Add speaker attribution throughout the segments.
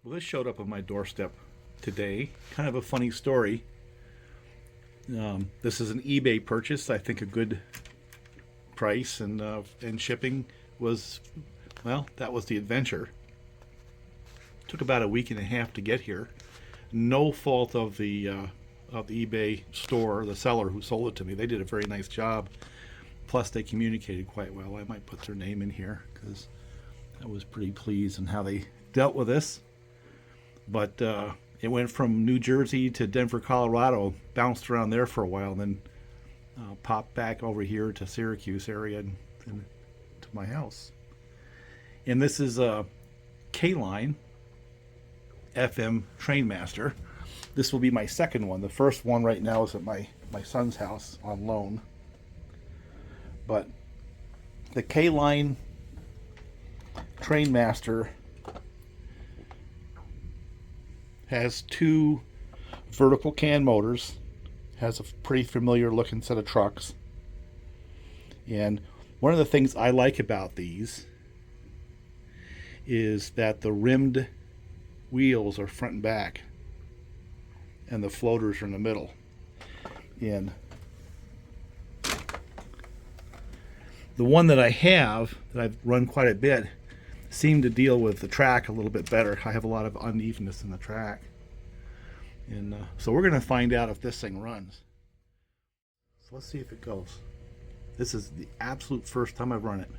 Speaker 1: Well, this showed up on my doorstep today. Kind of a funny story. This is an eBay purchase. I think a good price, and shipping was, well, that was the adventure. Took about a week and a half to get here. No fault of the eBay store, the seller who sold it to me. They did a very nice job. Plus, they communicated quite well. I might put their name in here because I was pretty pleased in how they dealt with this. But it went from New Jersey to Denver, Colorado, bounced around there for a while, and then popped back over here to Syracuse area and to my house. And this is a K-line FM Trainmaster. This will be my second one. The first one right now is at my son's house on loan. But the K-line Trainmaster has two vertical can motors, has a pretty familiar looking set of trucks. And one of the things I like about these is that the rimmed wheels are front and back and the floaters are in the middle. And the one that I have, that I've run quite a bit, seemed to deal with the track a little bit better. I have a lot of unevenness in the track. And so we're going to find out if this thing runs. So let's see if it goes. This is the absolute first time I've run it.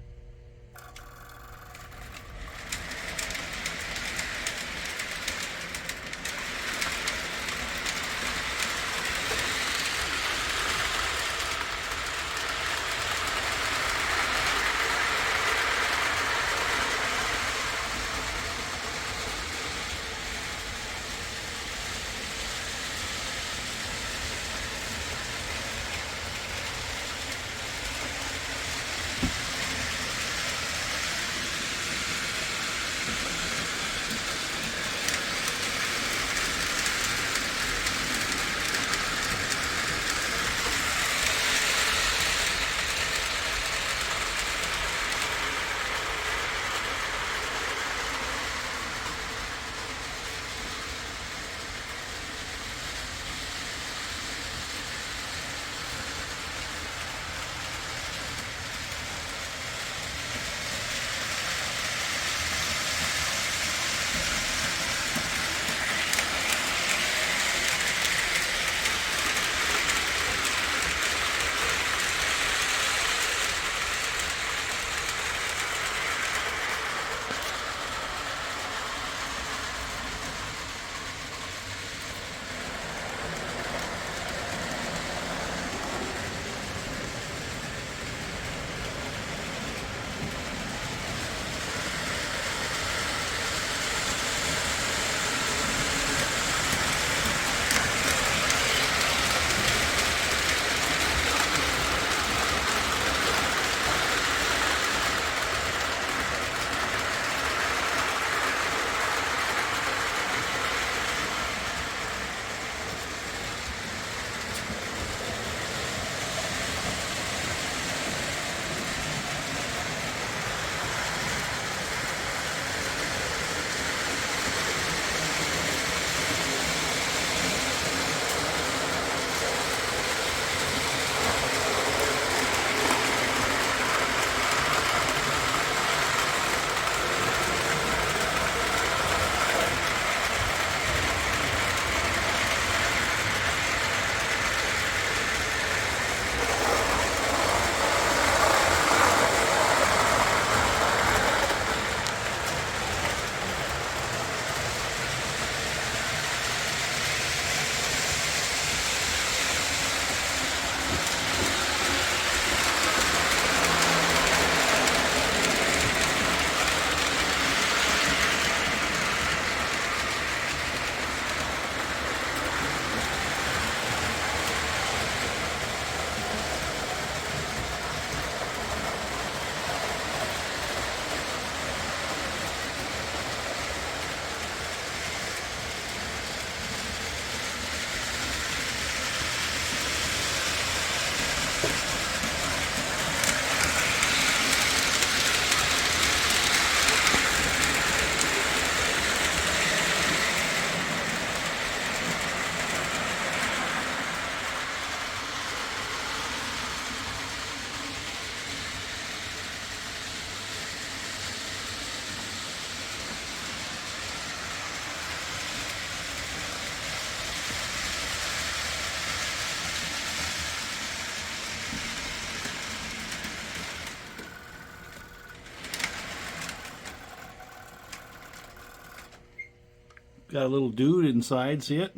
Speaker 1: Got a little dude inside, see it?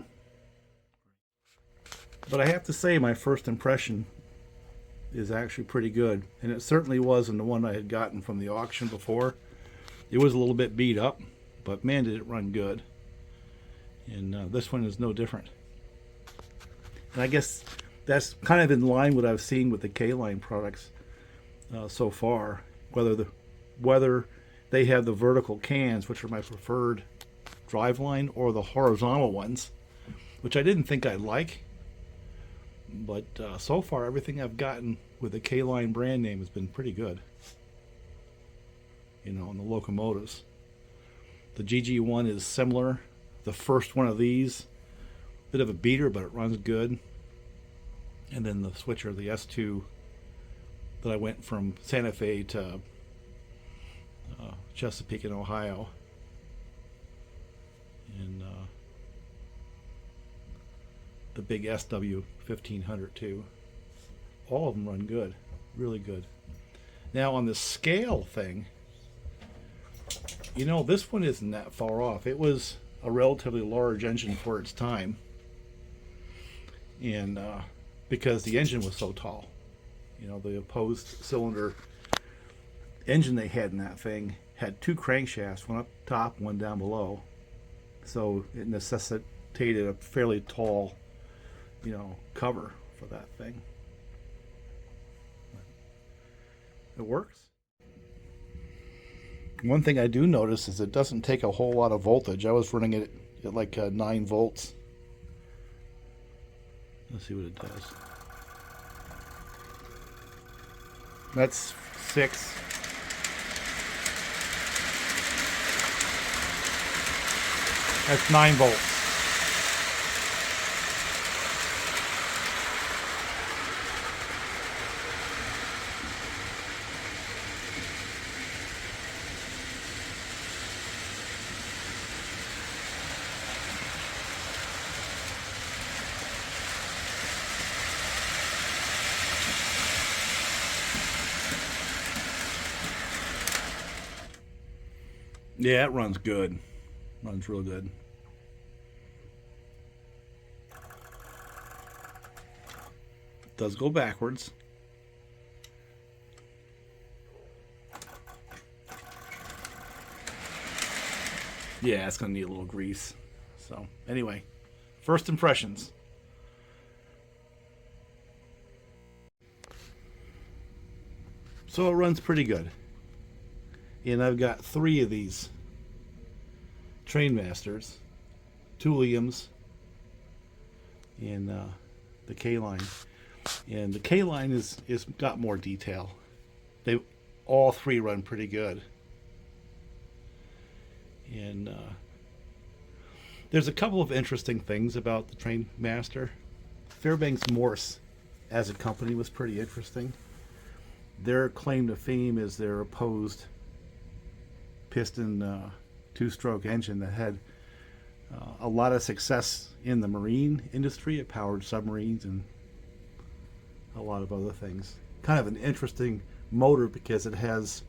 Speaker 1: But I have to say my first impression is actually pretty good. And it certainly wasn't the one I had gotten from the auction before. It was a little bit beat up, but man did it run good. And this one is no different. And I guess that's kind of in line with what I've seen with the K-line products so far. Whether they have the vertical cans, which are my preferred driveline, or the horizontal ones, which I didn't think I'd like. But so far, everything I've gotten with the K-line brand name has been pretty good. You know, on the locomotives. The GG1 is similar. The first one of these, bit of a beater, but it runs good. And then the switcher, the S2, that I went from Santa Fe to Chesapeake in Ohio. And the big SW 1500 too. All of them run good, really good. Now on the scale thing, you know, this one isn't that far off. It was a relatively large engine for its time, and because the engine was so tall, you know, the opposed cylinder engine they had in that thing had two crankshafts, one up top, one down below, so it necessitated a fairly tall, you know, cover for that thing. It works. One thing I do notice is it doesn't take a whole lot of voltage. I was running it at like 9 volts. Let's see what it does. That's 6. That's 9 volts. Yeah, it runs good. Runs real good. Does go backwards. Yeah, it's gonna need a little grease. So anyway, first impressions. So it runs pretty good. And I've got 3 of these Trainmasters, 2 Liams, and the K-line. And the K-line is got more detail. They all 3 run pretty good. And there's a couple of interesting things about the Trainmaster. Fairbanks Morse as a company was pretty interesting. Their claim to fame is their opposed piston 2-stroke engine that had a lot of success in the marine industry. It powered submarines and a lot of other things. Kind of an interesting motor because it has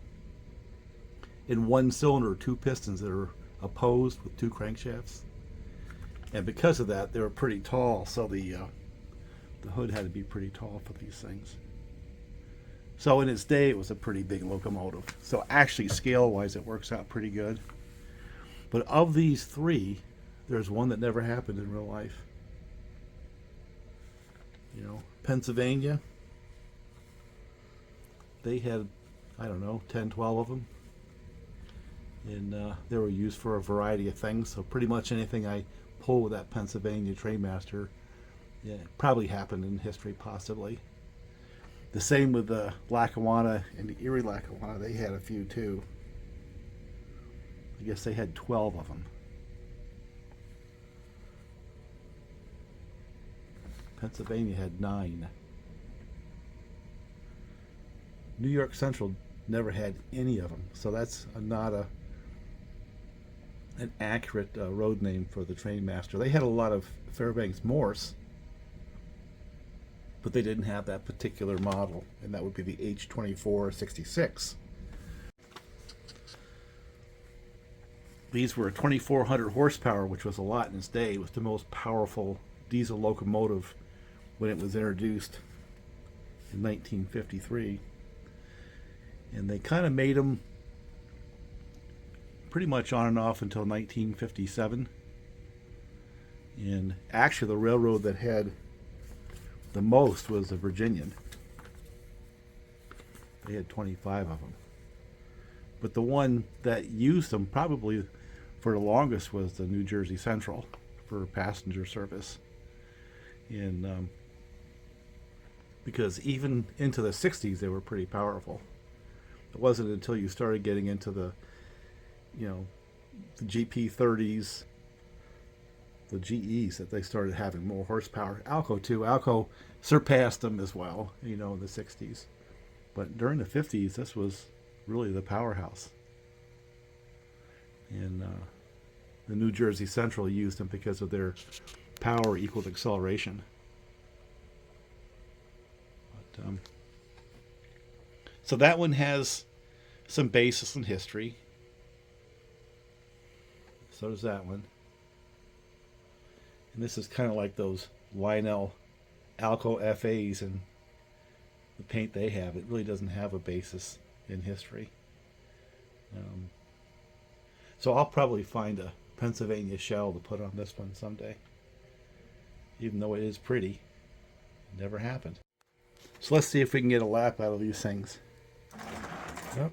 Speaker 1: in one cylinder 2 pistons that are opposed with 2 crankshafts, and because of that they were pretty tall, so the hood had to be pretty tall for these things. So in its day, it was a pretty big locomotive. So actually, scale-wise, it works out pretty good. But of these 3, there's one that never happened in real life. You know, Pennsylvania, they had, I don't know, 10, 12 of them. And they were used for a variety of things. So pretty much anything I pull with that Pennsylvania Trainmaster, yeah, probably happened in history, possibly. The same with the Lackawanna and the Erie Lackawanna. They had a few too. I guess they had 12 of them. Pennsylvania had 9. New York Central never had any of them. So that's not an accurate road name for the Trainmaster. They had a lot of Fairbanks Morse, but they didn't have that particular model, and that would be the H-24-66. These were 2,400 horsepower, which was a lot in its day. It was the most powerful diesel locomotive when it was introduced in 1953. And they kind of made them pretty much on and off until 1957. And actually, the railroad that had the most was the Virginian. They had 25 of them. But the one that used them probably for the longest was the New Jersey Central for passenger service. And because even into the 60s, they were pretty powerful. It wasn't until you started getting into the GP30s, the GEs, that they started having more horsepower. Alco too. Alco surpassed them as well, in the 60s. But during the 50s, this was really the powerhouse. And the New Jersey Central used them because of their power equaled acceleration. But, so that one has some basis in history. So does that one. And this is kind of like those Lionel Alco FAs and the paint they have. It really doesn't have a basis in history. So I'll probably find a Pennsylvania shell to put on this one someday. Even though it is pretty. It never happened. So let's see if we can get a lap out of these things. Yep.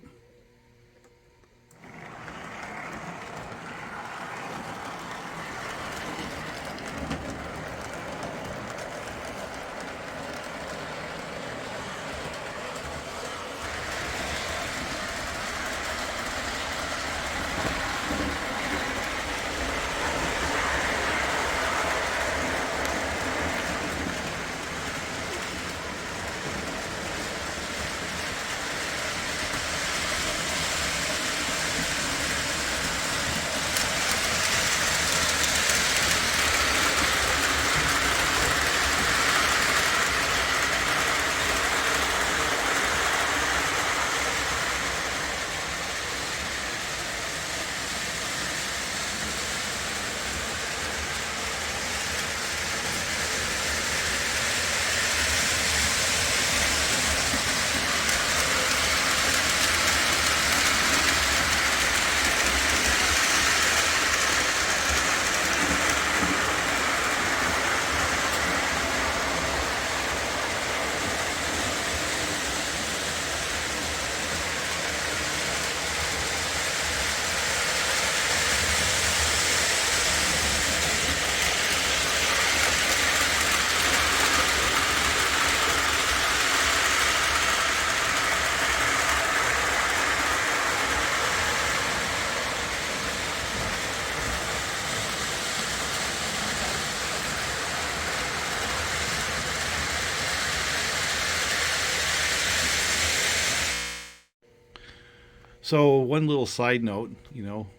Speaker 1: So one little side note,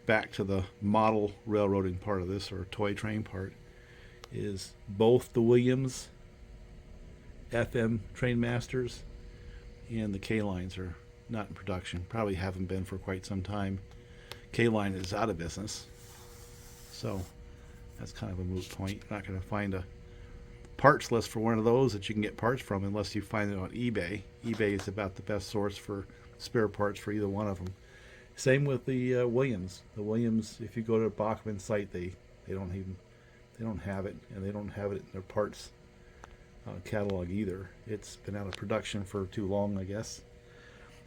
Speaker 1: back to the model railroading part of this, or toy train part, is both the Williams FM Trainmasters and the K-lines are not in production. Probably haven't been for quite some time. K-line is out of business. So that's kind of a moot point. You're not going to find a parts list for one of those that you can get parts from unless you find it on eBay. eBay is about the best source for spare parts for either one of them. Same with the Williams. The Williams, if you go to the Bachmann site, they don't have it, and they don't have it in their parts catalog either. It's been out of production for too long, I guess.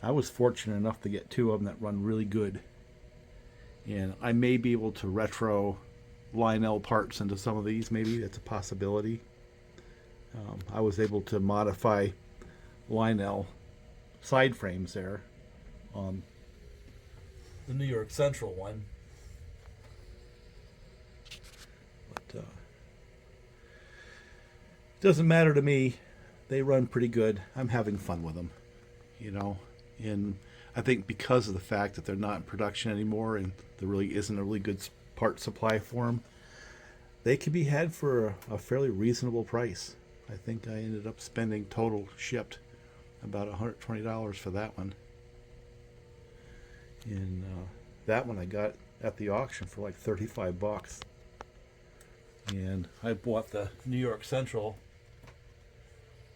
Speaker 1: I was fortunate enough to get two of them that run really good, and I may be able to retro Lionel parts into some of these. Maybe that's a possibility. I was able to modify Lionel side frames there on the New York Central one. But it doesn't matter to me. They run pretty good. I'm having fun with them, and I think because of the fact that they're not in production anymore and there really isn't a really good part supply for them, they can be had for a fairly reasonable price. I think I ended up spending total shipped about $120 for that one. And that one I got at the auction for like 35 bucks. And I bought the New York Central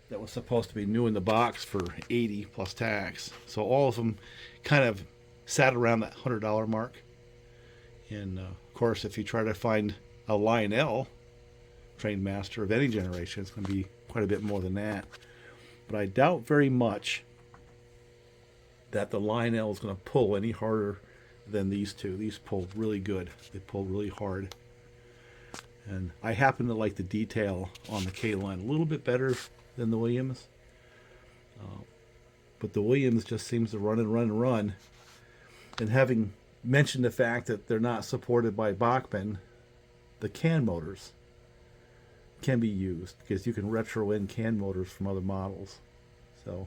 Speaker 1: that was supposed to be new in the box for 80 plus tax. So all of them kind of sat around that $100 mark. And of course, if you try to find a Lionel Trainmaster of any generation, it's going to be quite a bit more than that. But I doubt very much that the Lionel is going to pull any harder than these two. These pull really good. They pull really hard. And I happen to like the detail on the K-line a little bit better than the Williams. But the Williams just seems to run and run and run. And having mentioned the fact that they're not supported by Bachmann, the CAN motors can be used because you can retro in CAN motors from other models. So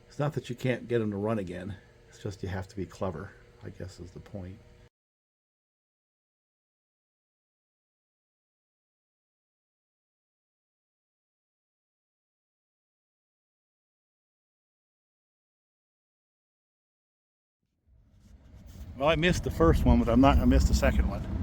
Speaker 1: it's not that you can't get them to run again. It's just you have to be clever, I guess is the point. Well, I missed the first one, but I missed the second one.